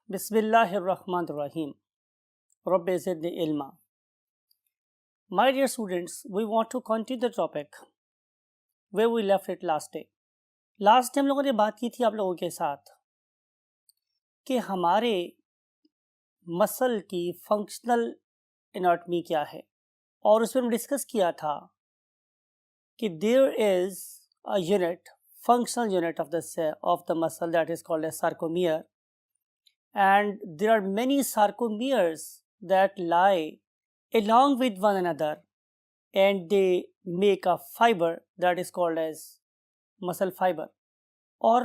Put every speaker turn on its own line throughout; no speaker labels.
Bismillahirrahmanirrahim. Rabbi zidni ilma. My dear students, we want to continue the topic where we left it last day. Last time हम लोगों ने बात की थी आप लोगों के साथ कि हमारे मसल की फंक्शनल एनाटॉमी क्या है, और उसमें हमने डिस्कस किया था कि there is a unit, functional unit of the muscle that is called as sarcomere, and there are many sarcomeres that lie along with one another and they make a fiber that is called as muscle fiber, or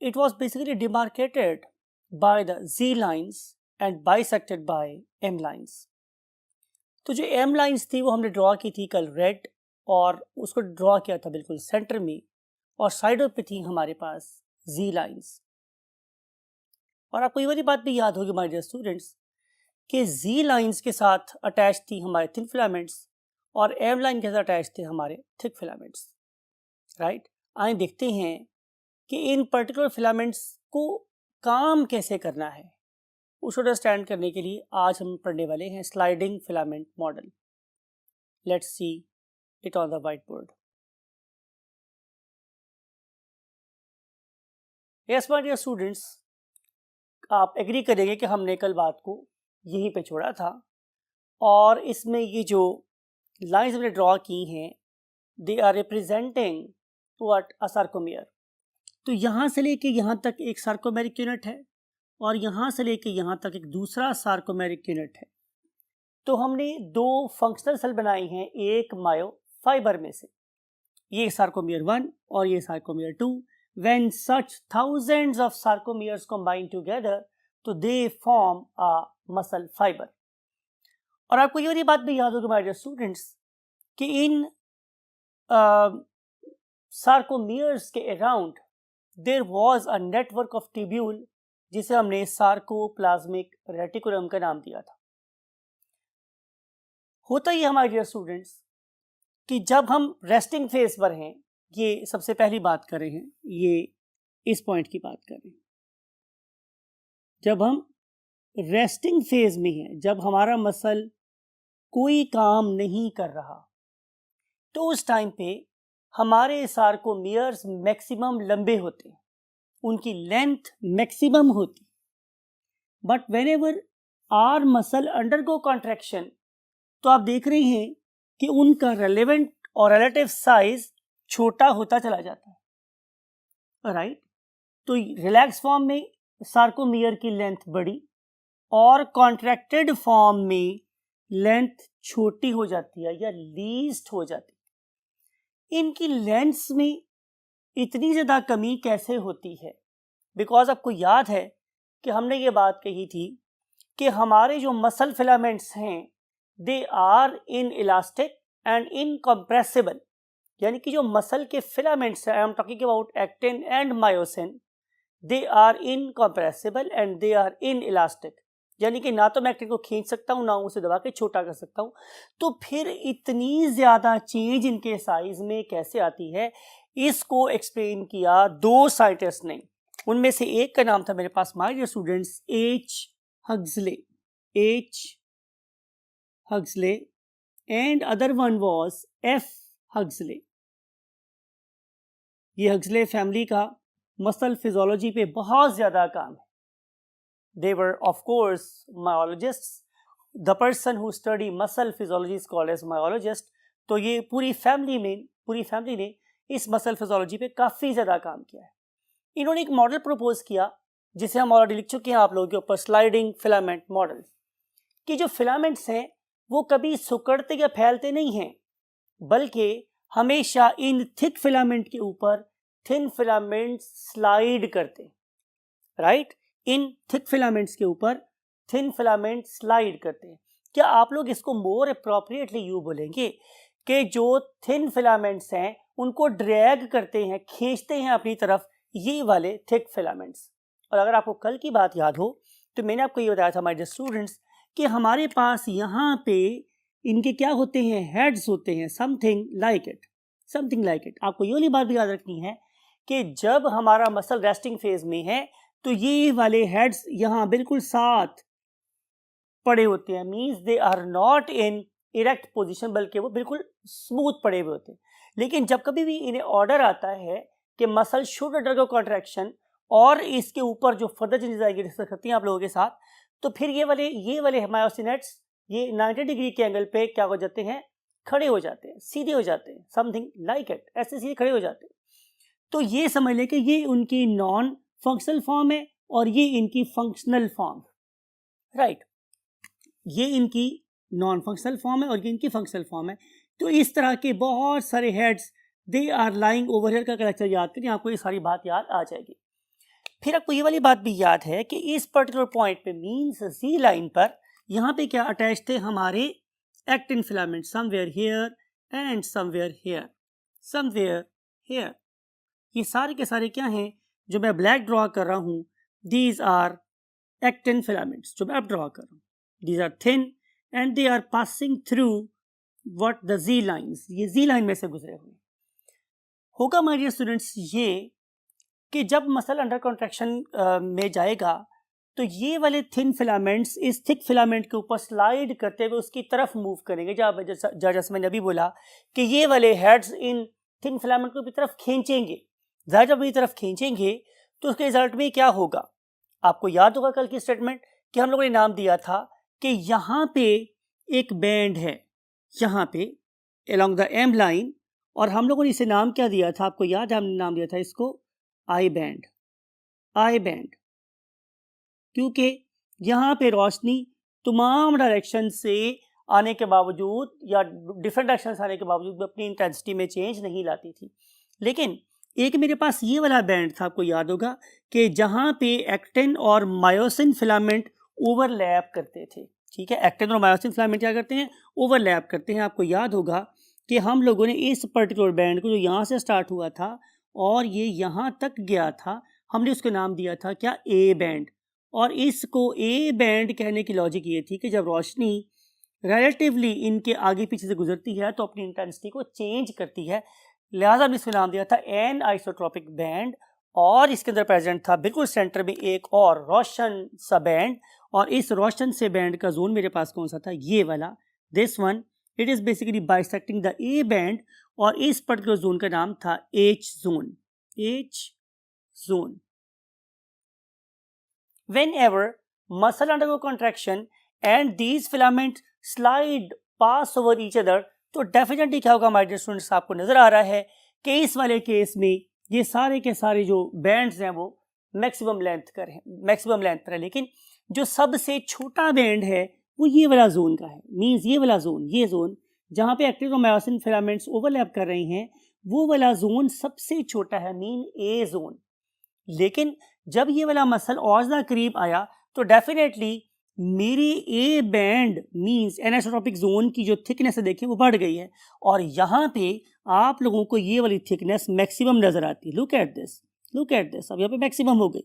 it was basically demarcated by the Z lines and bisected by M lines. तो जो M lines थी वो हमने draw की थी कल red, और उसको ड्रॉ किया था बिल्कुल सेंटर में, और साइडों पे थी हमारे पास Z lines. और आपको ये वाली बात भी याद होगी माय डियर स्टूडेंट्स कि जी लाइंस के साथ अटैच थी हमारे थिन फिलामेंट्स और एम लाइन के साथ अटैच थे हमारे थिक फिलामेंट्स, राइट. आइए देखते हैं कि इन पर्टिकुलर फिलामेंट्स को काम कैसे करना है. उसको अंडरस्टैंड करने के लिए आज हम पढ़ने वाले हैं sliding filament model. Let's see it on the whiteboard. Yes my dear students, आप एग्री करेंगे कि हमने कल बात को यहीं पे छोड़ा था, और इसमें ये जो लाइंस हमने ड्रॉ की हैं they are representing what a sarcomere. तो यहाँ से लेके यहाँ तक एक सार्कोमेरिक यूनिट है और यहाँ से लेके यहाँ तक एक दूसरा सार्कोमेरिक यूनिट है. तो हमने दो फंक्शनल सेल बनाए हैं एक मायो फाइबर में से, ये सार्कोमेयर 1 और ये sarcomere 2. When such thousands of sarcomeres combine together, तो they form a muscle fiber. और आपको ये वाली बात भी याद होगी माय डियर स्टूडेंट्स कि इन sarcomeres के around there was a network of tubule जिसे हमने सार्कोप्लाज्मिक रेटिकुलम का नाम दिया था. होता ही हमारे डियर स्टूडेंट्स कि जब हम रेस्टिंग फेज पर हैं, ये सबसे पहली बात कर रहे हैं, ये इस पॉइंट की बात कर रहे हैं, जब हम रेस्टिंग फेज में हैं, जब हमारा मसल कोई काम नहीं कर रहा, तो उस टाइम पे हमारे सार्कोमियर्स मैक्सिमम लंबे होते हैं, उनकी लेंथ मैक्सिमम होती. But whenever our muscle undergo contraction, तो आप देख रहे हैं कि उनका रेलेवेंट और रिलेटिव साइज छोटा होता चला जाता है, राइट. तो रिलैक्स फॉर्म में सार्कोमियर की लेंथ बड़ी और कॉन्ट्रैक्टेड फॉर्म में लेंथ छोटी हो जाती है या लीस्ट हो जाती है. इनकी लेंथ्स में इतनी ज़्यादा कमी कैसे होती है? बिकॉज आपको याद है कि हमने ये बात कही थी कि हमारे जो मसल फिलामेंट्स हैं they are inelastic and incompressible, यानी कि जो मसल के फिलामेंट्स हैं, I am talking about actin and myosin, they are incompressible and they are inelastic, यानी कि ना तो मैं एक्टिन को खींच सकता हूँ ना उसे दबा के छोटा कर सकता हूँ. तो फिर इतनी ज़्यादा चेंज इनके साइज में कैसे आती है, इसको एक्सप्लेन किया दो साइंटिस्ट ने. उनमें से एक का नाम था मेरे पास my dear students H Huxley and other one was F Huxley. ये हग्सले फैमिली का मसल फिजियोलॉजी पे बहुत ज़्यादा काम है. They were of course myologists. The person who study muscle physiology is called as myologist. तो ये पूरी फैमिली ने इस मसल फिजियोलॉजी पे काफ़ी ज़्यादा काम किया है. इन्होंने एक मॉडल प्रपोज किया जिसे हम ऑलरेडी लिख चुके हैं आप लोगों के ऊपर, स्लाइडिंग फिलामेंट मॉडल. कि जो फिलामेंट्स हैं वो कभी सिकुड़ते या फैलते नहीं हैं, बल्कि हमेशा इन थिक फिलामेंट के ऊपर थिन फिलामेंट स्लाइड करते हैं, राइट. इन थिक फिलामेंट्स के ऊपर थिन फिलामेंट स्लाइड करते हैं. क्या आप लोग इसको मोर अप्रोप्रिएटली यूँ बोलेंगे कि जो थिन फिलामेंट्स हैं उनको ड्रैग करते हैं, खींचते हैं अपनी तरफ ये वाले थिक फिलामेंट्स. और अगर आपको कल की बात याद हो तो मैंने आपको ये बताया था माय डियर स्टूडेंट्स कि हमारे पास यहाँ पे इनके क्या होते हैं, हेड्स होते हैं, समथिंग लाइक इट. आपको ये वाली बात भी याद रखनी है कि जब हमारा मसल रेस्टिंग फेज में है तो ये वाले हेड्स यहाँ बिल्कुल साथ पड़े होते हैं, means they are not in erect position, बल्कि वो बिल्कुल स्मूथ पड़े हुए होते हैं। लेकिन जब कभी भी इन्हें ऑर्डर आता है कि मसल शुड अंडरगो कॉन्ट्रैक्शन और इसके ऊपर जो फर्दर चेंजेस आएंगे डिस्कस करती हैं आप लोगों के साथ, तो फिर ये वाले मायोसिन हेड्स ये 90 डिग्री के एंगल पे क्या हो जाते हैं, खड़े हो जाते हैं, सीधे हो जाते हैं, समथिंग लाइक इट, ऐसे सीधे खड़े हो जाते हैं। तो ये समझ लें कि ये उनकी नॉन फंक्शनल फॉर्म है और ये इनकी फंक्शनल फॉर्म, राइट। ये इनकी नॉन फंक्शनल फॉर्म है और ये इनकी फंक्शनल फॉर्म है। तो इस तरह के बहुत सारे heads they are lying over here का कलेक्टर याद करें, आपको ये सारी बात याद आ जाएगी। फिर आपको ये वाली बात भी याद है कि इस पर्टिकुलर पॉइंट पे मींस जी लाइन पर यहाँ पे क्या अटैच थे हमारे actin filament, somewhere here and somewhere here, somewhere here. ये सारे के सारे क्या हैं जो मैं ब्लैक ड्रॉ कर रहा हूँ, दीज आर एक्टिन फिलामेंट्स जो मैं अब ड्रॉ कर रहा हूँ। These are thin and they are passing through what the Z lines, ये जी लाइन में से गुजरे हुए होगा माय डियर स्टूडेंट्स। ये कि जब मसल अंडर कॉन्ट्रैक्शन में जाएगा तो ये वाले थिन फिलामेंट्स इस थिक फिलामेंट के ऊपर स्लाइड करते हुए उसकी तरफ मूव करेंगे। जैसे मैंने अभी बोला कि ये वाले हेड्स इन थिन फिलामेंट को अपनी तरफ खींचेंगे, ज़ाहिर जब अपनी तरफ खींचेंगे तो उसके रिजल्ट में क्या होगा, आपको याद होगा कल की स्टेटमेंट कि हम लोगों ने नाम दिया था कि यहाँ पे एक बैंड है, यहाँ पे अलोंग द एम लाइन, और हम लोगों ने इसे नाम क्या दिया था, आपको याद है हमने नाम दिया था इसको आई बैंड, आई बैंड। क्योंकि यहाँ पे रोशनी तमाम डायरेक्शन से आने के बावजूद या डिफरेंट डायरेक्शन से आने के बावजूद अपनी इंटेंसिटी में चेंज नहीं लाती थी। लेकिन एक मेरे पास ये वाला बैंड था, आपको याद होगा कि जहाँ पे एक्टिन और मायोसिन फिलामेंट ओवरलैप करते थे, ठीक है। एक्टिन और मायोसिन फिलामेंट क्या करते हैं, ओवरलैप करते हैं। आपको याद होगा कि हम लोगों ने इस पर्टिकुलर बैंड को जो यहाँ से स्टार्ट हुआ था और ये यहाँ तक गया था, हमने उसको नाम दिया था क्या, ए बैंड। और इसको ए बैंड कहने की लॉजिक ये थी कि जब रोशनी रिलेटिवली इनके आगे पीछे से गुजरती है तो अपनी इंटेंसिटी को चेंज करती है, लिहाजा हमने इसको नाम दिया था एन आइसोट्रोपिक बैंड। और इसके अंदर प्रेजेंट था बिल्कुल सेंटर में एक और रोशन सा बैंड, और इस रोशन से बैंड का जोन मेरे पास कौन सा था, ये वाला, this one. It is basically bisecting the A band और इस पर्टिकुलर जोन का नाम था H zone, H zone. Whenever muscle undergo contraction and these filaments slide pass over each other, तो डेफिनेटली क्या होगा माय डियर स्टूडेंट्स, आपको नजर आ रहा है कि इस वाले केस में ये सारे के सारे जो बैंड्स हैं वो मैक्सिमम लेंथ पर है। लेकिन जो सबसे छोटा बैंड है वो ये वाला जोन का है, मींस ये वाला जोन, ये जोन जहाँ पे एक्टिन और मायोसिन फिलामेंट्स ओवरलैप कर रहे हैं, वो वाला जोन सबसे छोटा है, मीन ए जोन। लेकिन जब ये वाला मसल और ज़्यादा करीब आया तो डेफिनेटली मेरी A band means anisotropic zone की जो थिकनेस है देखिए वो बढ़ गई है, और यहाँ पे आप लोगों को ये वाली थिकनेस मैक्सिमम नज़र आती है। Look at this, look at this, अब यहाँ पे मैक्सिमम हो गई,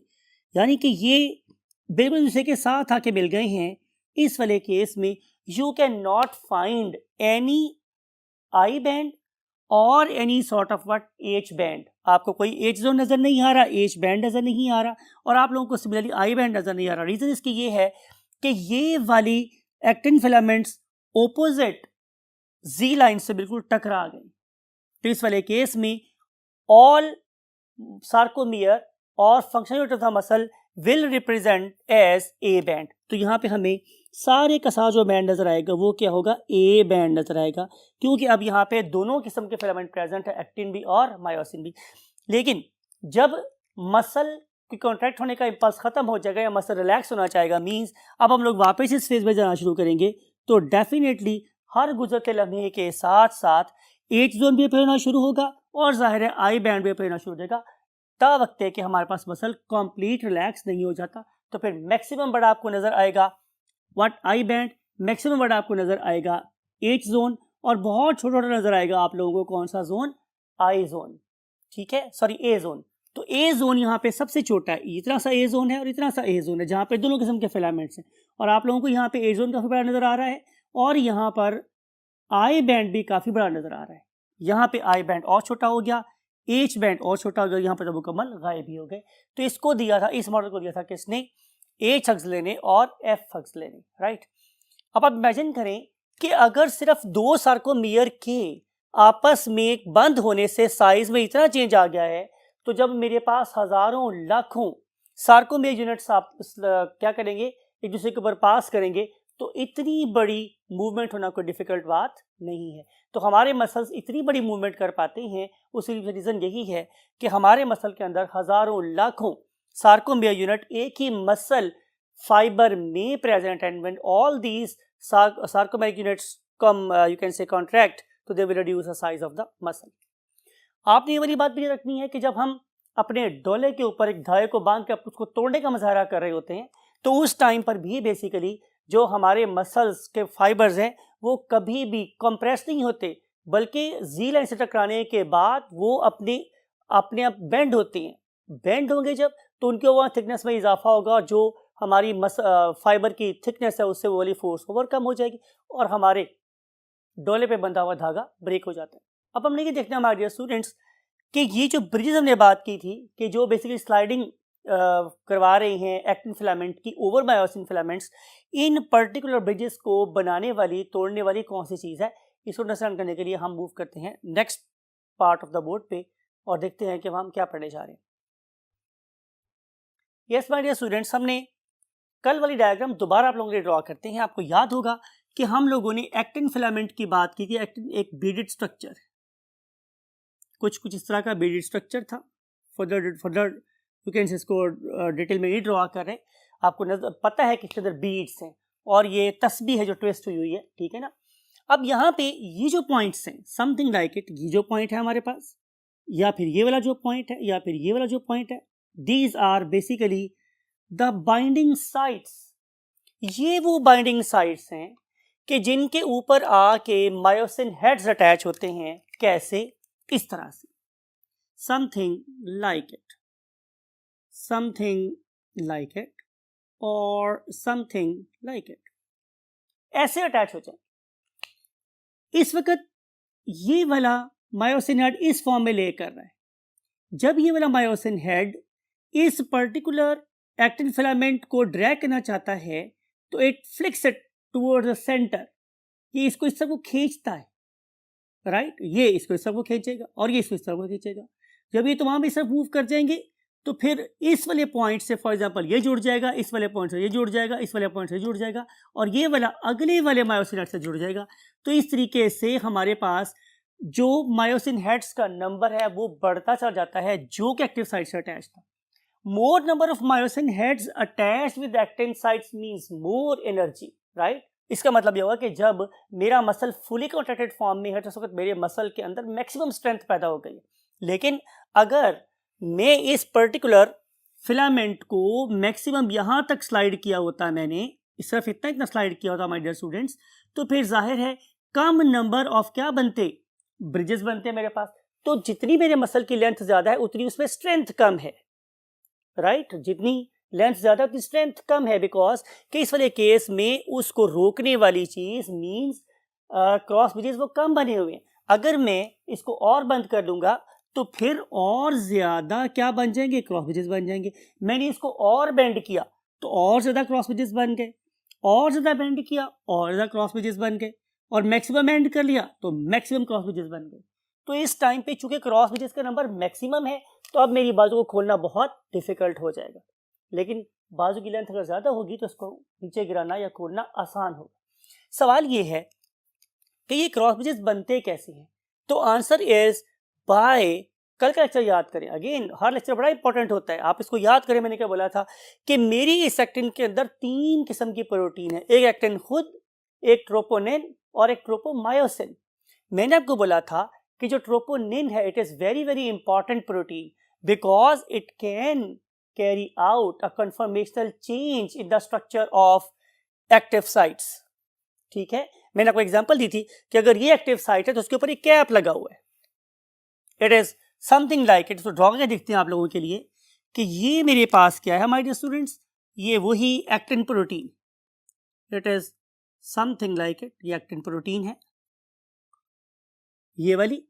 यानी कि ये बिल्कुल दूसरे के साथ आके मिल गए हैं। इस वाले केस में you can not find any I band or any sort of what H band, आपको कोई एच जोन नज़र नहीं आ रहा, एच बैंड नज़र नहीं आ रहा, और आप लोगों को सिमिलरली आई बैंड नज़र नहीं आ रहा। रीज़न इसकी ये है कि ये वाली actin filaments opposite Z line से बिल्कुल टकरा गई। तो इस वाले केस में ऑल सार्कोमियर और functional unit of the muscle will represent as A band. तो यहाँ पे हमें सारे का सारा जो बैंड नजर आएगा वो क्या होगा, ए बैंड नजर आएगा, क्योंकि अब यहाँ पे दोनों किस्म के फिलामेंट प्रेजेंट है, एक्टिन भी और मायोसिन भी। लेकिन जब मसल की कॉन्ट्रैक्ट होने का इम्पल्स खत्म हो जाएगा या मसल रिलैक्स होना चाहेगा, मींस अब हम लोग वापस इस फेज में जाना शुरू करेंगे, तो डेफिनेटली हर गुजरते लम्हे के साथ साथ एच जोन भी होना शुरू होगा और जाहिर है आई बैंड भी होना शुरू हो जाएगा। ता वक्त है कि हमारे पास मसल कंप्लीट रिलैक्स नहीं हो जाता, तो फिर मैक्सिमम बड़ा आपको नजर आएगा व्हाट, आई बैंड, मैक्सिमम बड़ा आपको नजर आएगा एच जोन, और बहुत छोटा छोटा नजर आएगा आप लोगों को कौन सा जोन, आई जोन, ठीक है, सॉरी ए जोन। तो ए जोन यहाँ पे सबसे छोटा है, इतना सा ए जोन है और इतना सा ए जोन है जहाँ पे दोनों किस्म के फिलामेंट्स हैं, और आप लोगों को यहाँ पे ए जोन काफी बड़ा नजर आ रहा है और यहाँ पर आई बैंड भी काफी बड़ा नजर आ रहा है। यहाँ पे आई बैंड और छोटा हो गया, एच बैंड और छोटा, अगर यहाँ पर जब मुकम्मल गायब ही हो गए। तो इसको दिया था, इस मॉडल को दिया था किसने, एच हग्स लेने और एफ हग्स लेने, राइट। अब आप इमेजिन करें कि अगर सिर्फ 2 सार्कोमेयर के आपस में बंद होने से साइज में इतना चेंज आ गया है, तो जब मेरे पास हजारों लाखों सार्कोमेयर यूनिट्स आप क्या करेंगे, एक दूसरे के ऊपर पास करेंगे, तो इतनी बड़ी मूवमेंट होना कोई डिफिकल्ट बात नहीं है। तो हमारे मसल्स इतनी बड़ी मूवमेंट कर पाते हैं, उसी रीज़न यही है कि हमारे मसल के अंदर हजारों लाखों सार्कोमेयर यूनिट एक ही मसल फाइबर में present, and when all these sarcomeric units come you can say contract, तो they will reduce the size of the muscle। आपने ये वाली बात भी रखनी है कि जब हम अपने डोले के ऊपर एक धागे को बांध के उसको तोड़ने का मुजाहरा कर रहे होते हैं, तो उस टाइम पर भी बेसिकली जो हमारे मसल्स के फाइबर्स हैं वो कभी भी कंप्रेस नहीं होते, बल्कि जी लाइन से टकराने के बाद वो अपने आप बेंड होते हैं। बेंड होंगे जब, तो उनके वहाँ थिकनेस में इजाफा होगा, और जो हमारी फाइबर की थिकनेस है उससे वो वाली फोर्स ओवरकम हो जाएगी और हमारे डोले पे बंधा हुआ धागा ब्रेक हो जाता है। अब हमने ये देखना हमारे डियर स्टूडेंट्स कि ये जो ब्रिजेस हमने बात की थी कि जो बेसिकली स्लाइडिंग करवा रहे हैं एक्टिन फिलामेंट की ओवर मायोसिन फिलामेंट्स, इन पर्टिकुलर ब्रिजेस को बनाने वाली, तोड़ने वाली कौन सी चीज़ है, इसको अंडरस्टैंड करने के लिए हम मूव करते हैं next part of the board पे और देखते हैं कि हम क्या पढ़ने जा रहे हैं। यस माय डियर स्टूडेंट्स, हमने कल वाली डायग्राम दोबारा आप लोगों के लिए ड्रॉ करते हैं। आपको याद होगा कि हम लोगों ने एक्टिन फिलामेंट की बात की थी। एक्टिन एक बीडेड स्ट्रक्चर है, कुछ इस तरह का बीडेड स्ट्रक्चर था। फर्दर यू कैन इसको डिटेल में नहीं ड्रॉ कर रहे, आपको पता है कि इसके अंदर बीड्स हैं और ये तस्बीह है जो ट्विस्ट हुई है, ठीक है ना। अब यहाँ पे ये जो पॉइंट्स हैं, समथिंग लाइक इट, ये जो पॉइंट है हमारे पास, या फिर ये वाला जो पॉइंट है, या फिर ये वाला जो पॉइंट है, these are basically the binding sites. ये वो बाइंडिंग साइट्स हैं कि जिनके ऊपर आके मायोसिन हेड्स अटैच होते हैं। कैसे? इस तरह से, something like it, something like it और समथिंग लाइक इट, ऐसे अटैच हो जाए। इस वक्त ये वाला मायोसिन हेड इस फॉर्म में ले कर रहा है। जब ये वाला मायोसिन हेड इस पर्टिकुलर एक्टिन फिलामेंट को ड्रैग करना चाहता है, तो it flix it towards the centre. ये इसको इस तरफ को खींचता है, राइट। ये इसको इस तरफ को खींचेगा और ये इसको इस तरफ को खींचेगा। जब ये तमाम इस तरफ मूव कर जाएंगे, तो फिर इस वाले पॉइंट से फॉर एग्जांपल ये जुड़ जाएगा, इस वाले पॉइंट से ये जुड़ जाएगा, इस वाले पॉइंट से जुड़ जाएगा, और ये वाला अगले वाले मायोसिन हेड से जुड़ जाएगा। तो इस तरीके से हमारे पास जो मायोसिन हेड्स का नंबर है वो बढ़ता चला जाता है, जो कि एक्टिव साइट से अटैच था। More number of myosin heads attached with actin sites means more energy, right? इसका मतलब ये होगा कि जब मेरा मसल फुली कॉन्ट्रैक्टेड फॉर्म में है, तो उस वक्त मेरे मसल के अंदर मैक्सिमम स्ट्रेंथ पैदा हो गई। लेकिन अगर मैं इस पर्टिकुलर फिलामेंट को मैक्सिमम यहाँ तक स्लाइड किया होता, मैंने सिर्फ इतना स्लाइड किया होता माय डियर स्टूडेंट्स, तो फिर जाहिर है कम नंबर ऑफ क्या बनते, ब्रिजेस बनते मेरे पास। तो जितनी मेरे मसल की लेंथ ज़्यादा है उतनी उसमें स्ट्रेंथ कम है, राइट। जितनी लेंथ ज्यादा उतनी स्ट्रेंथ कम है, बिकॉज कि इस वाले केस में उसको रोकने वाली चीज मींस क्रॉस ब्रिजेस वो कम बने हुए हैं। अगर मैं इसको और बंद कर दूंगा तो फिर और ज्यादा क्या बन जाएंगे, क्रॉस ब्रिजेस बन जाएंगे। मैंने इसको और बेंड किया तो और ज्यादा क्रॉस ब्रिजेस बन गए, और ज्यादा बेंड किया और ज्यादा क्रॉस ब्रिजेस बन गए, और मैक्सिमम बेंड कर लिया तो मैक्सिमम क्रॉस ब्रिजेस बन गए। तो इस टाइम पे चूंकि क्रॉस ब्रिजेस का नंबर मैक्सिमम है, तो अब मेरी बाजू को खोलना बहुत डिफिकल्ट हो जाएगा। लेकिन बाजू की लेंथ अगर ज़्यादा होगी तो उसको नीचे गिराना या खोलना आसान होगा। सवाल ये है कि ये क्रॉस ब्रिजेस बनते कैसे हैं? तो आंसर इज बाय, कल का लेक्चर याद करें, अगेन हर लेक्चर बड़ा इंपॉर्टेंट होता है, आप इसको याद करें। मैंने क्या बोला था कि मेरी इस एक्टिन के अंदर 3 किस्म की प्रोटीन है, एक एक्टिन खुद, एक ट्रोपोनिन और एक ट्रोपोमायोसिन। मैंने आपको बोला था कि जो ट्रोपोनिन है it is very very important protein because it can carry out a conformational change in the structure of active sites. ठीक है, मैंने आपको एग्जांपल दी थी कि अगर ये एक्टिव साइट है तो उसके ऊपर एक कैप लगा हुआ है, it is something like it. तो ड्रॉ करके देखते हैं आप लोगों के लिए कि ये मेरे पास क्या है माय डियर स्टूडेंट्स, ये वही actin protein, it is something like it. ये एक्टिन प्रोटीन है ये वाली,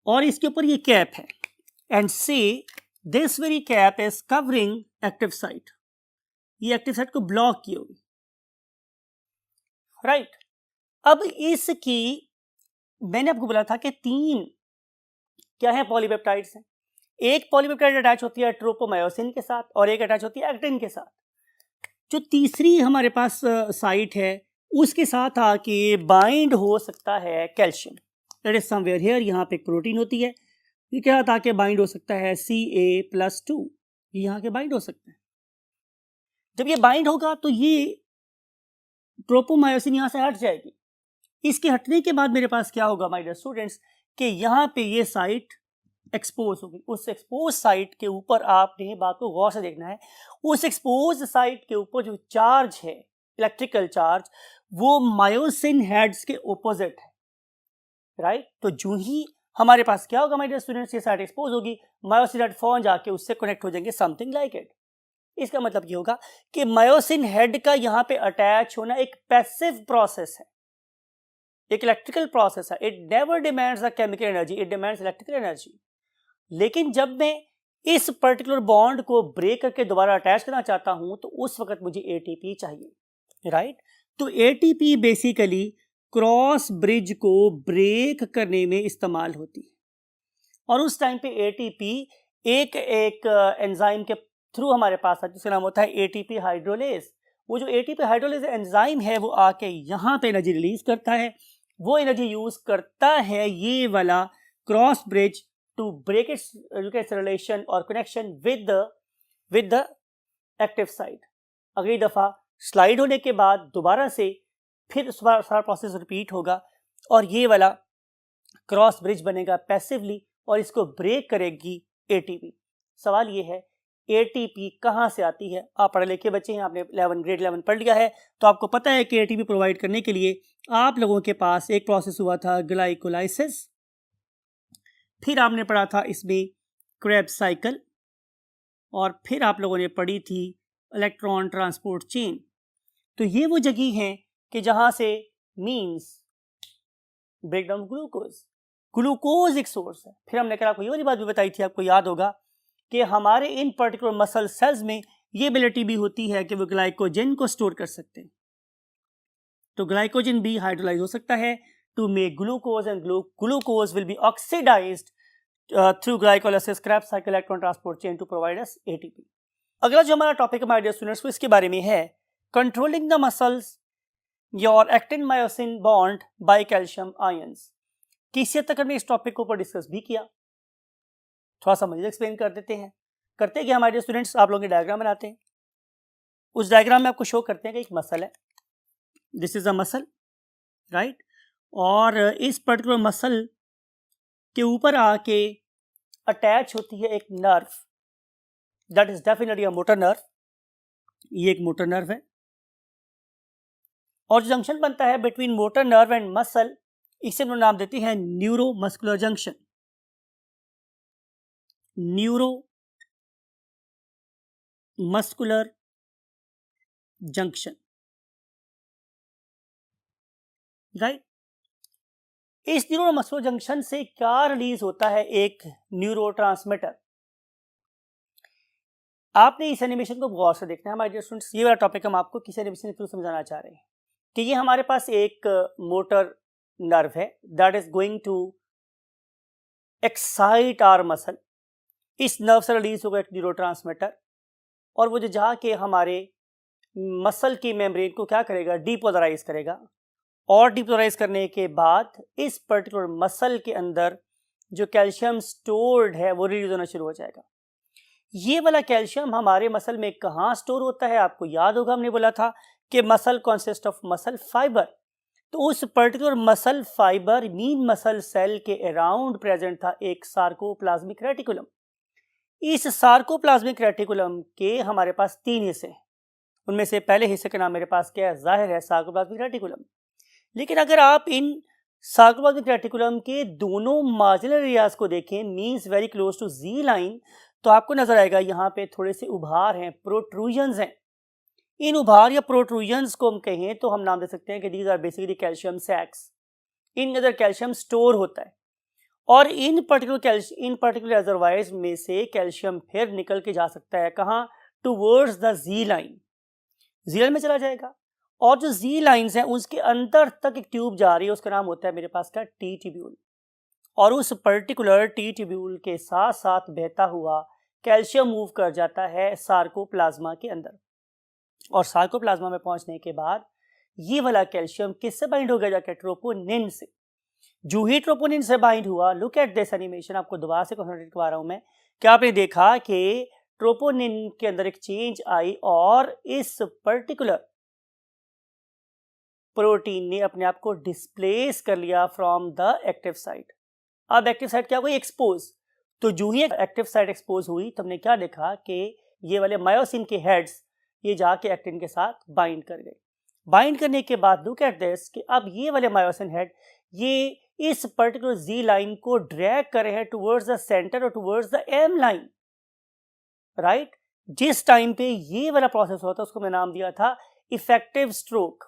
और इसके ऊपर ये कैप है। and say this very cap is covering active site. ये एक्टिव साइट को ब्लॉक की होगी, राइट। अब इसकी मैंने आपको बोला था कि 3 क्या है पॉलीपेप्टाइड्स हैं। एक पॉलीपेप्टाइड अटैच होती है ट्रोपोमायोसिन के साथ और एक अटैच होती है एक्टिन के साथ। जो तीसरी हमारे पास साइट है उसके साथ आके बाइंड हो सकता है calcium, that is somewhere here. यहाँ पे एक प्रोटीन होती है, ये क्या साथ आके बाइंड हो सकता है Ca+2, ये यहाँ के बाइंड हो सकता है। जब ये बाइंड होगा तो ये ट्रोपोमायोसिन यहाँ से हट जाएगी। इसके हटने के बाद मेरे पास क्या होगा माय डियर स्टूडेंट्स, कि यहाँ पे ये साइट एक्सपोज होगी। उस एक्सपोज साइट के ऊपर आपने बात को गौर से देखना है, उस एक्सपोज साइट के ऊपर जो चार्ज है, इलेक्ट्रिकल चार्ज, वो मायोसिन हेड्स के ऑपोजिट है, राइट। तो जो ही हमारे पास क्या होगा माय डियर स्टूडेंट्स, ये साइट एक्सपोज होगी, मायोसिन हेड फौरन जाके उससे कनेक्ट हो जाएंगे, समथिंग लाइक इट। इसका मतलब ये होगा कि मायोसिन हेड का यहाँ पे अटैच होना एक पैसिव प्रोसेस है, एक इलेक्ट्रिकल प्रोसेस है। It never demands a chemical energy, it demands electrical energy. लेकिन जब मैं इस पर्टिकुलर बॉन्ड को ब्रेक करके दोबारा अटैच करना चाहता हूं तो उस वक्त मुझे एटीपी चाहिए, राइट। तो एटीपी बेसिकली क्रॉस ब्रिज को ब्रेक करने में इस्तेमाल होती है, और उस टाइम पे एटीपी एक एंजाइम के थ्रू हमारे पास आता है जिसका नाम होता है एटीपी हाइड्रोलेज। वो जो एटीपी हाइड्रोलेज एंजाइम है वो आके यहाँ पे एनर्जी रिलीज करता है, वो एनर्जी यूज करता है ये वाला cross bridge to break its relation or connection with the active site। अगली दफा स्लाइड होने के बाद दोबारा से फिर सारा प्रोसेस रिपीट होगा और ये वाला क्रॉस ब्रिज बनेगा पैसिवली और इसको ब्रेक करेगी एटीपी। सवाल ये है एटीपी कहाँ से आती है? आप पढ़े लिखे बच्चे हैं, आपने ग्रेड 11 पढ़ लिया है, तो आपको पता है कि एटीपी प्रोवाइड करने के लिए आप लोगों के पास एक प्रोसेस हुआ था ग्लाइकोलाइसिस, फिर आपने पढ़ा था इसमें क्रेब्स साइकिल, और फिर आप लोगों ने पढ़ी थी इलेक्ट्रॉन ट्रांसपोर्ट चेन। तो ये वो जगह हैं कि जहां से मींस ब्रेकडाउन ग्लूकोज एक सोर्स है। फिर हमने कहा आपको ये वाली बात भी बताई थी, आपको याद होगा कि हमारे इन पर्टिकुलर मसल सेल्स में ये एबिलिटी भी होती है कि वो ग्लाइकोजन को स्टोर कर सकते हैं। तो ग्लाइकोजन भी हाइड्रोलाइज हो सकता है to make glucose, and glucose will be oxidized through glycolysis, Krebs cycle, electron transport chain to provide us ATP। अगला जो हमारा टॉपिक है माय डियर स्टूडेंट्स, इसके बारे में है controlling the muscles your actin myosin bond by calcium ions. किसी हद तक हमने इस टॉपिक को ऊपर डिस्कस भी किया, थोड़ा सा मजीद एक्सप्लेन कर देते हैं। करते कि हमारे स्टूडेंट्स आप लोगों के डायग्राम बनाते हैं, उस डायग्राम में आपको शो करते हैं कि एक मसल है, this is a muscle, right. और इस पर्टिकुलर मसल के ऊपर आके अटैच होती है एक nerve, that is definitely a motor nerve. ये एक मोटर नर्व है, और जो जंक्शन बनता है between motor nerve and muscle, इसे हम नाम देते हैं neuro muscular junction. Neuro muscular junction, right. इस न्यूरो मस्कुलर जंक्शन से क्या रिलीज होता है? एक न्यूरोट्रांसमीटर। आपने इस एनिमेशन को गौर से देखना है हमारे स्टूडेंट्स, ये वाला टॉपिक हम आपको किसी एनिमेशन के थ्रू समझाना चाह रहे हैं कि ये हमारे पास एक मोटर नर्व है that is going to excite our muscle. इस नर्व से रिलीज होगा एक न्यूरोट्रांसमीटर, और वो जो जाके हमारे मसल की मेम्ब्रेन को क्या करेगा? डीपोलराइज करेगा, और डीपोलराइज करने के बाद इस पर्टिकुलर मसल के अंदर जो कैल्शियम स्टोर्ड है वो रिलीज होना शुरू हो जाएगा। ये वाला कैल्शियम हमारे मसल में कहाँ स्टोर होता है? आपको याद होगा हमने बोला था कि muscle consist of muscle fibre. तो उस particular muscle fibre mean muscle cell के अराउंड प्रेजेंट था एक सार्कोप्लाज्मिक रेटिकुलम। इस सार्कोप्लाज्मिक रेटिकुलम के हमारे पास 3 हिस्से हैं, उनमें से पहले हिस्से का नाम मेरे पास क्या है? जाहिर है सार्कोप्लाज्मिक रेटिकुलम। लेकिन अगर आप इन सार्कोप्लाज्मिक रेटिकुलम के दोनों मार्जिनल एरियाज को देखें, means very close to Z line, तो आपको नजर आएगा यहाँ पे थोड़े से उभार हैं, प्रोट्रूजन्स हैं। इन उभार या प्रोट्रूजन्स को हम कहें तो हम नाम दे सकते हैं कि दीज आर बेसिकली कैल्शियम सैक्स। इन अंदर कैल्शियम स्टोर होता है, और इन पर्टिकुलर रिजर्वायर्स में से कैल्शियम फिर निकल के जा सकता है कहाँ, towards the Z line, Z line में चला जाएगा। और जो जी लाइंस हैं उसके अंदर तक एक ट्यूब जा रही है, उसका नाम होता है मेरे पास का टी ट्यूब्यूल। और उस पर्टिकुलर टी ट्यूब्यूल के साथ साथ बहता हुआ कैल्शियम मूव कर जाता है सार्कोप्लाज्मा के अंदर। और सार्कोप्लाज्मा में पहुंचने के बाद ये वाला कैल्शियम किससे बाइंड हो गया, जाकर ट्रोपोनिन से। जो ही ट्रोपोनिन से बाइंड हुआ, लुक एट दिस एनिमेशन, आपको दोबारा से कंसंट्रेट करवा रहा हूं मैं, क्या आपने देखा कि ट्रोपोनिन के अंदर एक चेंज आई और इस पर्टिकुलर प्रोटीन ने अपने आप को डिस्प्लेस कर लिया फ्रॉम द एक्टिव साइट। अब एक्टिव साइट क्या हुई, एक्सपोज। तो जो ही एक्टिव साइट एक्सपोज हुई तो हमने क्या देखा कि ये वाले मायोसिन के हेड्स ये जाके एक्टिन के साथ बाइंड कर गए। बाइंड करने के बाद लुक एट दिस कि अब ये वाले मायोसिन हेड ये इस पर्टिकुलर जी लाइन को ड्रैग कर रहे हैं टुवर्ड्स द सेंटर और towards the M line, right. जिस टाइम पे ये वाला प्रोसेस होता है उसको मैं नाम दिया था इफेक्टिव स्ट्रोक,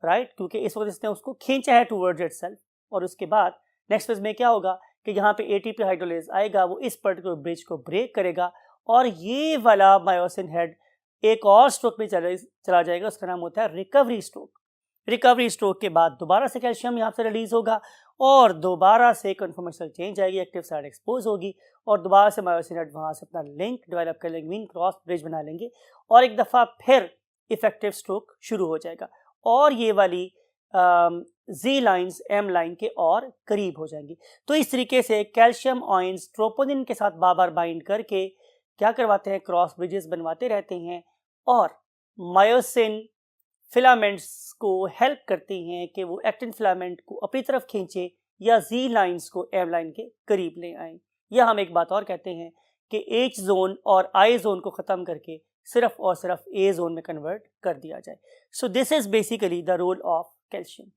राइट, क्योंकि इस वजह से उसको खींचा है टुवर्ड्स इटसेल्फ। और उसके बाद नेक्स्ट फेज में क्या होगा कि यहाँ पे एटीपी हाइड्रोलेज आएगा, वो इस पर्टिकुलर ब्रिज को ब्रेक करेगा और ये वाला मायोसिन हेड एक और स्ट्रोक में चला जाएगा, उसका नाम होता है रिकवरी स्ट्रोक। रिकवरी स्ट्रोक के बाद दोबारा से कैल्शियम यहाँ से रिलीज होगा और दोबारा से कन्फॉर्मेशनल चेंज आएगी, एक्टिव साइड एक्सपोज होगी और दोबारा से मायोसिन हेड वहाँ से अपना लिंक डेवलप कर लेंगे, मीन क्रॉस ब्रिज बना लेंगे और एक दफ़ा फिर इफेक्टिव स्ट्रोक शुरू हो जाएगा और ये वाली जी लाइंस एम लाइन के और करीब हो जाएंगी। तो इस तरीके से कैल्शियम आयंस ट्रोपोनिन के साथ बार बार बाइंड करके क्या करवाते हैं, क्रॉस ब्रिजेस बनवाते रहते हैं और मायोसिन फिलामेंट्स को हेल्प करती हैं कि वो एक्टिन फिलामेंट को अपनी तरफ खींचे या जी लाइंस को एम लाइन के करीब ले आए। या हम एक बात और कहते हैं कि एच जोन और आई जोन को ख़त्म करके सिर्फ और सिर्फ ए जोन में कन्वर्ट कर दिया जाए। So this is basically the role of calcium.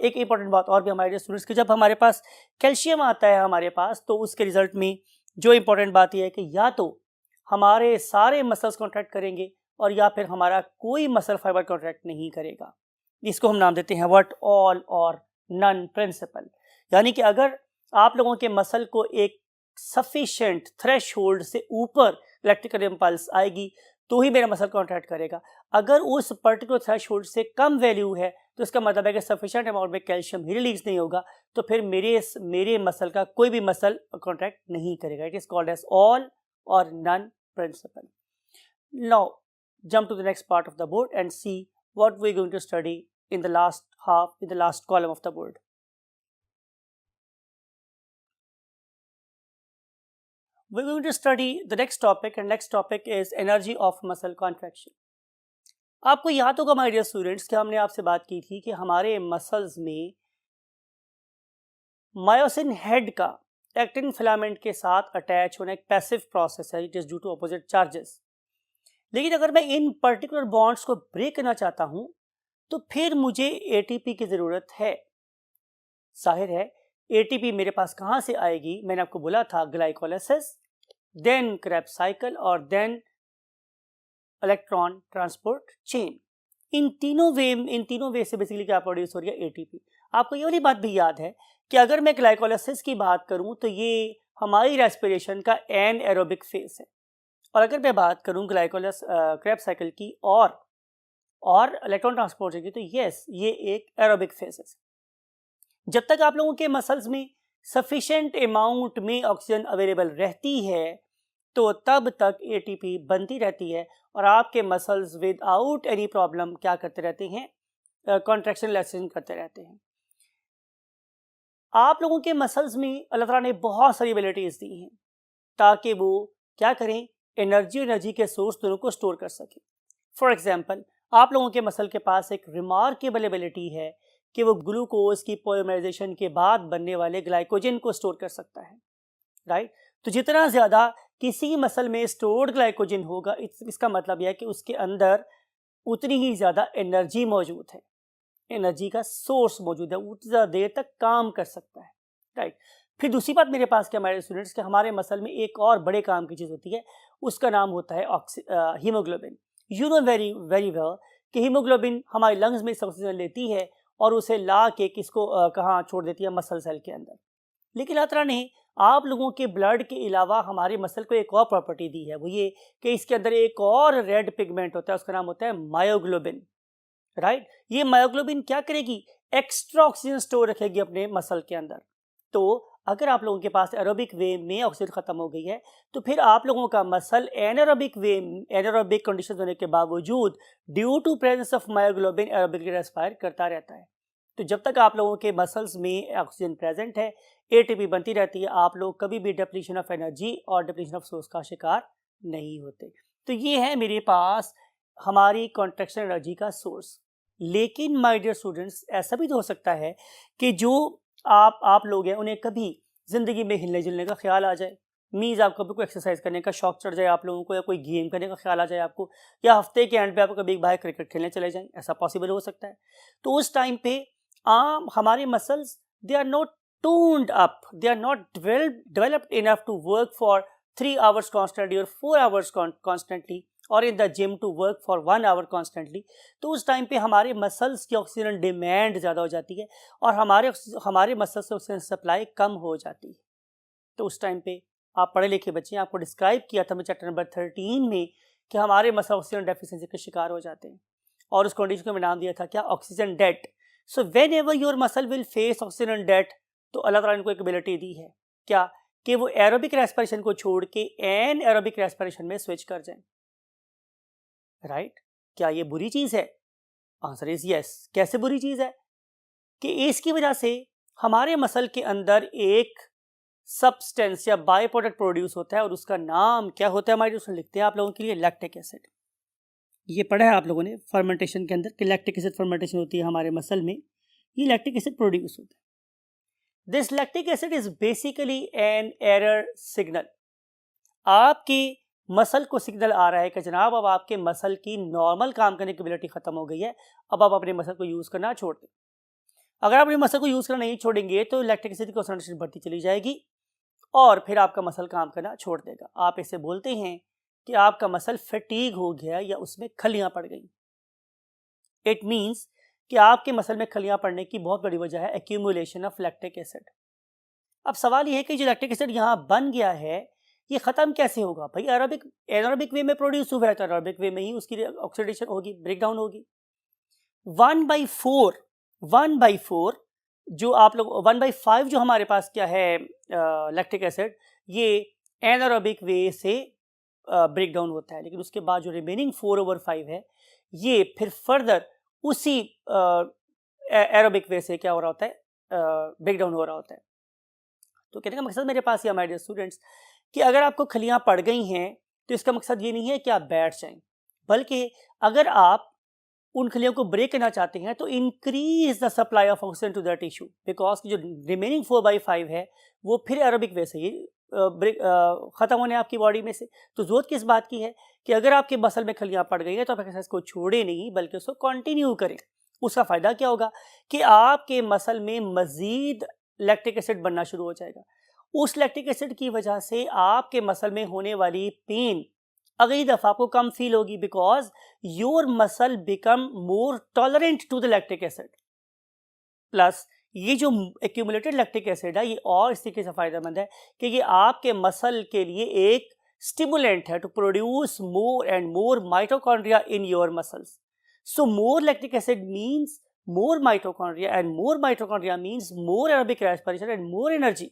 एक इंपॉर्टेंट बात और भी हमारे स्टूडेंट्स की, जब हमारे पास कैल्शियम आता है हमारे पास तो उसके रिजल्ट में जो इंपॉर्टेंट बात यह है कि या तो हमारे सारे मसल्स कॉन्ट्रैक्ट करेंगे और या फिर हमारा कोई मसल फाइबर कॉन्ट्रैक्ट नहीं करेगा। इसको हम नाम देते हैं what all or none principal. यानी कि अगर आप लोगों के मसल को एक सफिशिएंट थ्रेशहोल्ड से ऊपर इलेक्ट्रिकल इम्पल्स आएगी तो ही मेरा मसल कॉन्ट्रैक्ट करेगा। अगर उस पर्टिकुलर थ्रेशहोल्ड से कम वैल्यू है तो इसका मतलब है कि सफिशिएंट अमाउंट में कैल्शियम ही रिलीज नहीं होगा, तो फिर मेरे मसल का कोई भी मसल कॉन्ट्रैक्ट नहीं करेगा। It is called as all or none principle. Now jump to the next part of the board and see what we're going to study in the last column of the board. We're going to study the next topic, and next topic is energy of muscle contraction. आपको याद होगा my dear students कि हमने आपसे बात की थी कि हमारे मसल्स में मायोसिन हेड का एक्टिन फिलामेंट के साथ अटैच होना एक पैसिव प्रोसेस है, it is due to opposite charges. लेकिन अगर मैं इन पर्टिकुलर बॉन्ड्स को ब्रेक करना चाहता हूं तो फिर मुझे एटीपी की ज़रूरत है। जाहिर है एटीपी मेरे पास कहां से आएगी, मैंने आपको बोला था ग्लाइकोलाइसिस, देन क्रेब्स साइकिल और देन इलेक्ट्रॉन ट्रांसपोर्ट चेन। इन तीनों वे से बेसिकली क्या प्रोड्यूस हो रही है, एटीपी। आपको ये वाली बात भी याद है कि अगर मैं ग्लाइकोलाइसिस की बात करूं तो ये हमारी रेस्पिरेशन का एन एरोबिक फेज है, और अगर मैं बात करूं ग्लाइकोलाइसिस क्रेब्स साइकिल की और इलेक्ट्रॉन ट्रांसपोर्ट की तो यस ये एक एरोबिक फेज है। जब तक आप लोगों के मसल्स में सफिशिएंट अमाउंट में ऑक्सीजन अवेलेबल रहती है तो तब तक एटीपी बनती रहती है और आपके मसल्स विदाउट एनी प्रॉब्लम क्या करते रहते हैं, कॉन्ट्रैक्शन रिलैक्सेशन करते रहते हैं। आप लोगों के मसल्स में अल्लाह ताला ने बहुत सारी एबिलिटीज दी हैं ताकि वो क्या करें, एनर्जी के सोर्स दोनों को स्टोर कर सके। फॉर एग्जाम्पल आप लोगों के मसल के पास एक रिमार्केबल एबिलिटी है कि वो ग्लूकोज की पॉलीमराइजेशन के बाद बनने वाले ग्लाइकोजन को स्टोर कर सकता है, राइट। तो जितना ज़्यादा किसी मसल में स्टोर्ड ग्लाइकोजन होगा इसका मतलब यह है कि उसके अंदर उतनी ही ज़्यादा एनर्जी मौजूद है, एनर्जी का सोर्स मौजूद है, उतनी ज़्यादा देर तक काम कर सकता है, राइट। फिर दूसरी बात मेरे पास क्या हमारे स्टूडेंट्स के हमारे मसल में एक और बड़े काम की चीज़ होती है, उसका नाम होता है haemoglobin. You know very very well कि हीमोग्लोबिन हमारे लंग्स में ऑक्सीजन लेती है और उसे ला के किसको कहाँ छोड़ देती है, मसल सेल के अंदर। लेकिन अल्लाह ताला ने आप लोगों के ब्लड के अलावा हमारे मसल को एक और प्रॉपर्टी दी है, वो ये कि इसके अंदर एक और रेड पिगमेंट होता है, उसका नाम होता है मायोग्लोबिन, राइट। ये मायोग्लोबिन क्या करेगी, एक्स्ट्रा ऑक्सीजन स्टोर रखेगी अपने मसल के अंदर। तो अगर आप लोगों के पास एरोबिक वे में ऑक्सीजन खत्म हो गई है तो फिर आप लोगों का मसल एनारोबिक कंडीशन होने के बावजूद due to presence of myoglobin aerobically respire करता रहता है। तो जब तक आप लोगों के मसल्स में ऑक्सीजन प्रेजेंट है, एटीपी बनती रहती है, आप लोग कभी भी डिप्लीशन ऑफ एनर्जी और डिप्लीशन ऑफ सोर्स का शिकार नहीं होते। तो ये है मेरे पास हमारी कॉन्ट्रैक्शन एनर्जी का सोर्स। लेकिन माय डियर स्टूडेंट्स, ऐसा भी तो हो सकता है कि जो आप लोग हैं उन्हें कभी ज़िंदगी में हिलने जुलने का ख्याल आ जाए, मीन्स आपको कभी कोई एक्सरसाइज करने का शौक चढ़ जाए आप लोगों को, या कोई गेम करने का ख्याल आ जाए आपको, या हफ्ते के एंड पे आपको कभी बाहर क्रिकेट खेलने चले जाएं, ऐसा पॉसिबल हो सकता है। तो उस टाइम पे हमारे muscles they are not tuned up, they are not developed enough to work for 3 hours constantly or 4 hours constantly और in the gym to work for 1 hour constantly। तो उस टाइम पे हमारे मसल्स की ऑक्सीजन डिमांड ज़्यादा हो जाती है और हमारे मसल्स की ऑक्सीजन सप्लाई कम हो जाती है। तो उस टाइम पे आप पढ़े लिखे बच्चे हैं, आपको डिस्क्राइब किया था मैं चैप्टर नंबर 13 में कि हमारे मसल ऑक्सीजन डेफिशिएंसी के शिकार हो जाते हैं और उस कंडीशन को मैं नाम दिया था क्या, oxygen debt. So whenever your muscle will face oxygen debt, तो अल्लाह ताला ने इनको एक एबिलिटी दी है क्या, कि वो एरोबिक रेस्पिरेशन को छोड़ के एन एरोबिक रेस्पिरेशन में स्विच कर जाएं, राइट। क्या ये बुरी चीज़ है? Answer is yes. कैसे बुरी चीज़ है? कि इसकी वजह से हमारे मसल के अंदर एक सब्सटेंस या बाय प्रोडक्ट प्रोड्यूस होता है और उसका नाम क्या होता है, हमारे उसमें लिखते हैं आप लोगों के लिए, लैक्टिक एसिड। ये पढ़ा है आप लोगों ने फर्मेंटेशन के अंदर कि लैक्टिक एसिड फर्मेंटेशन होती है हमारे मसल में, ये लैक्टिक एसिड प्रोड्यूस होता है। This lactic acid is basically an error signal. आपके मसल को सिग्नल आ रहा है कि जनाब अब आपके मसल की नॉर्मल काम करने की एबिलिटी खत्म हो गई है, अब आप अपने मसल को यूज़ करना छोड़ दें। अगर आप अपने मसल को यूज़ करना नहीं छोड़ेंगे तो लैक्टिक एसिड की कॉन्सेंट्रेशन बढ़ती चली जाएगी और फिर आपका मसल काम करना छोड़ देगा। आप इसे बोलते हैं कि आपका मसल फटीग हो गया या उसमें खलियां पड़ गई। इट मीन्स कि आपके मसल में खलियां पड़ने की बहुत बड़ी वजह है एक्यूमुलेशन ऑफ लैक्टिक एसिड। अब सवाल यह है कि जो लैक्टिक एसिड यहाँ बन गया है ये ख़त्म कैसे होगा? भाई एनारोबिक वे में प्रोड्यूस हुआ है तो एनारोबिक वे में ही उसकी ऑक्सीडेशन होगी, ब्रेकडाउन होगी। 1/4 जो आप लोग 1/5 जो हमारे पास क्या है लैक्टिक एसिड, ये एनारोबिक वे से ब्रेकडाउन होता है, लेकिन उसके बाद जो रिमेनिंग 4/5 है ये फिर फर्दर उसी एरोबिक वे से क्या हो रहा होता है, ब्रेकडाउन हो रहा होता है। तो कहने का मकसद मेरे पास ये, माय डियर स्टूडेंट्स, कि अगर आपको खलियां पड़ गई हैं तो इसका मकसद ये नहीं है कि आप बैठ जाएं, बल्कि अगर आप उन खलियों को ब्रेक करना चाहते हैं तो increase the supply of oxygen to the tissue, because जो रिमेनिंग 4/5 है वो फिर एरोबिक वे से ही ख़त्म होने आपकी बॉडी में से। तो ज़रूरत किस बात की है कि अगर आपके मसल में खलियां पड़ गई हैं तो आप एक्सरसाइज को छोड़े नहीं बल्कि उसको कंटिन्यू करें। उसका फ़ायदा क्या होगा कि आपके मसल में मज़ीद लैक्टिक एसिड बनना शुरू हो जाएगा। उस लैक्टिक एसिड की वजह से आपके मसल में होने वाली पेन अगली दफ़ा आपको कम फील होगी, because your muscle become more tolerant to the lactic acid. Plus ये जो एक्यूमुलेटेड लैक्टिक एसिड है ये और इस तरीके से फ़ायदेमंद है कि ये आपके मसल के लिए एक स्टिमुलेंट है to produce more and more mitochondria in your muscles. So more lactic acid means more mitochondria and more mitochondria means more aerobic respiration and more energy,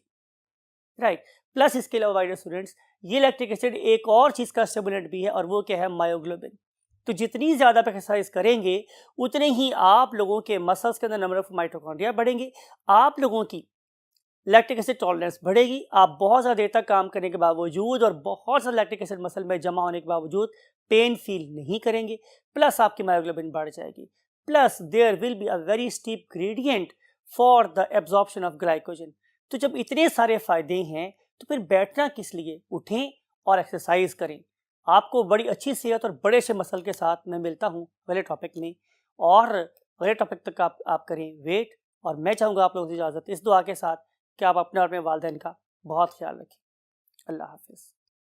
right। Plus इसके अलावा डियर स्टूडेंट्स ये lactic acid एक और चीज़ का stimulant भी है और वो क्या है, मायोग्लोबिन। तो जितनी ज़्यादा आप एक्सरसाइज करेंगे उतने ही आप लोगों के मसल्स के अंदर नंबर ऑफ माइटोकॉन्ड्रिया बढ़ेंगे, आप लोगों की लैक्टिक एसिड टॉलरेंस बढ़ेगी, आप बहुत ज़्यादा देर तक काम करने के बावजूद और बहुत सा लैक्टिक एसिड मसल में जमा होने के बावजूद पेन फील नहीं करेंगे, प्लस आपकी मायोग्लोबिन बढ़ जाएगी। Plus there will be a very steep gradient for the absorption of glycogen। तो जब इतने सारे फायदे हैं तो फिर बैठना किस लिए, उठें और एक्सरसाइज करें। आपको बड़ी अच्छी सेहत और बड़े से मसल के साथ मैं मिलता हूँ अगले टॉपिक में, और अगले टॉपिक तक आप करें वेट। और मैं चाहूँगा आप लोगों से इजाज़त इस दुआ के साथ कि आप अपने और अपने वालिदैन का बहुत ख्याल रखें। अल्लाह हाफिज़।